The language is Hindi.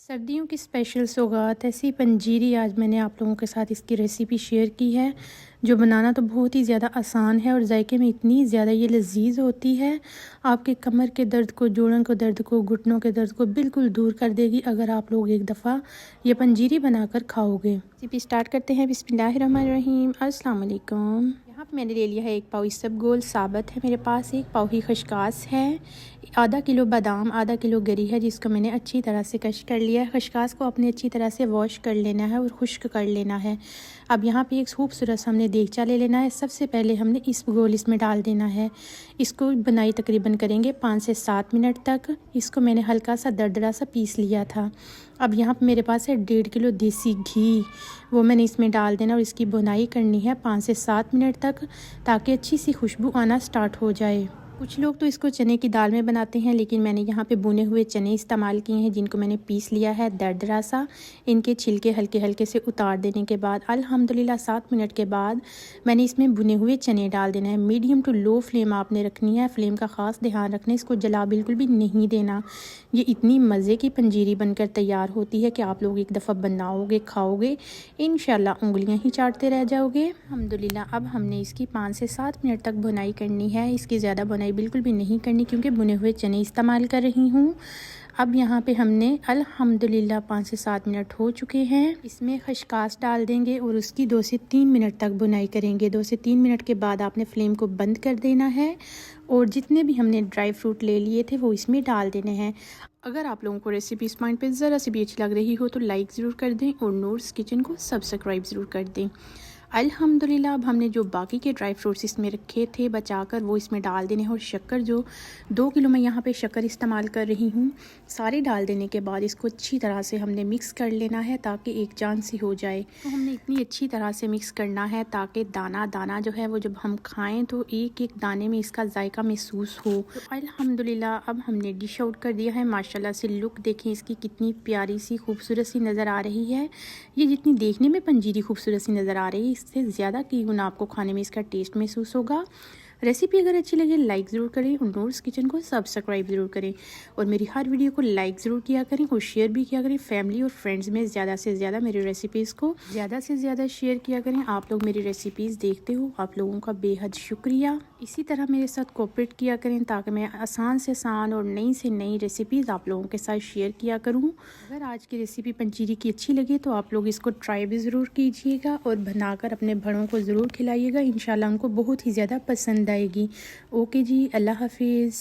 सर्दियों की स्पेशल सौगात ऐसी पंजीरी आज मैंने आप लोगों के साथ इसकी रेसिपी शेयर की है, जो बनाना तो बहुत ही ज़्यादा आसान है और जायके में इतनी ज़्यादा ये लजीज होती है। आपके कमर के दर्द को, जोड़ों के दर्द को, घुटनों के दर्द को बिल्कुल दूर कर देगी अगर आप लोग एक दफ़ा ये पंजीरी बनाकर खाओगे। रेसिपी स्टार्ट करते हैं। बिस्मिल्लाहिर्रहमानिर्रहीम। अस्सलाम वालेकुम। यहाँ पे मैंने ले लिया है 1 पाव इसबगोल साबत है मेरे पास, 1 पाव ही खशकास है, आधा किलो बादाम, आधा किलो गरी है जिसको मैंने अच्छी तरह से कश कर लिया है। खशकास को अपने अच्छी तरह से वॉश कर लेना है और खुश्क कर लेना है। अब यहाँ पे एक खूबसूरत हमने देगचा ले लेना है। सबसे पहले हमने इसबगोल इसमें डाल देना है। इसको बनाई तकरीबन करेंगे 5 से 7 मिनट तक। इसको मैंने हल्का सा दरदरा सा पीस लिया था। अब यहाँ पे मेरे पास है 1.5 किलो देसी घी, वो मैंने इसमें डाल देना और इसकी बुनाई करनी है 5 से 7 मिनट तक, ताकि अच्छी सी खुशबू आना स्टार्ट हो जाए। कुछ लोग तो इसको चने की दाल में बनाते हैं, लेकिन मैंने यहाँ पे भुने हुए चने इस्तेमाल किए हैं जिनको मैंने पीस लिया है दरदरा सा। इनके छिलके हल्के हल्के से उतार देने के बाद अल्हम्दुलिल्लाह 7 मिनट के बाद मैंने इसमें भुने हुए चने डाल देना है। मीडियम टू लो फ्लेम आपने रखनी है, फ्लेम का ख़ास ध्यान रखना है, इसको जला बिल्कुल भी नहीं देना। ये इतनी मज़े की पंजीरी बनकर तैयार होती है कि आप लोग एक दफ़ा बनाओगे, खाओगे, इंशाल्लाह उंगलियां ही चाटते रह जाओगे। अल्हम्दुलिल्लाह अब हमने इसकी 5 से 7 मिनट तक बुनाई करनी है। इसकी ज़्यादा बुनाई बिल्कुल भी नहीं करनी क्योंकि बुने हुए चने इस्तेमाल कर रही हूँ। अब यहाँ पे हमने अल्हम्दुलिल्लाह 5 से 7 मिनट हो चुके हैं। इसमें खशकास डाल देंगे और उसकी 2 से 3 मिनट तक बुनाई करेंगे। 2 से 3 मिनट के बाद आपने फ्लेम को बंद कर देना है और जितने भी हमने ड्राई फ्रूट ले लिए थे वो इसमें डाल देने हैं। अगर आप लोगों को रेसिपी इस पॉइंट पे ज़रा सी भी अच्छी लग रही हो तो लाइक ज़रूर कर दें और नूर्स किचन को सब्सक्राइब ज़रूर कर दें। अल्हम्दुलिल्लाह अब हमने जो बाकी के ड्राई फ्रूट्स इसमें रखे थे बचाकर वो इसमें डाल देने हैं और शक्कर जो 2 किलो मैं यहाँ पे शक्कर इस्तेमाल कर रही हूँ, सारे डाल देने के बाद इसको अच्छी तरह से हमने मिक्स कर लेना है ताकि एक जान सी हो जाए। तो हमने इतनी अच्छी तरह से मिक्स करना है ताकि दाना दाना जो है वो जब हम खाएँ तो एक एक दाने में इसका जायका महसूस हो। तो अल्हम्दुलिल्लाह अब हमने डिश आउट कर दिया है। माशाल्लाह से लुक देखें इसकी कितनी प्यारी सी खूबसूरत सी नज़र आ रही है। ये जितनी देखने में पंजीरी खूबसूरत सी नज़र आ रही है, इससे ज़्यादा की गुना आपको खाने में इसका टेस्ट महसूस होगा। रेसिपी अगर अच्छी लगे लाइक ज़रूर करें और नूर्स किचन को सब्सक्राइब ज़रूर करें और मेरी हर वीडियो को लाइक ज़रूर किया करें और शेयर भी किया करें। फैमिली और फ्रेंड्स में ज़्यादा से ज़्यादा मेरी रेसिपीज़ को ज़्यादा से ज़्यादा शेयर किया करें। आप लोग मेरी रेसिपीज़ देखते हो, आप लोगों का बेहद शुक्रिया। इसी तरह मेरे साथ कोऑपरेट किया करें ताकि मैं आसान से आसान और नई से नई रेसिपीज़ आप लोगों के साथ शेयर किया करूँ। अगर आज की रेसिपी पंजीरी की अच्छी लगे तो आप लोग इसको ट्राई भी ज़रूर कीजिएगा और बनाकर अपने बड़ों को ज़रूर खिलाइएगा। इंशाल्लाह उनको बहुत ही ज़्यादा पसंद आएगी। ओके जी, अल्लाह हाफिज़।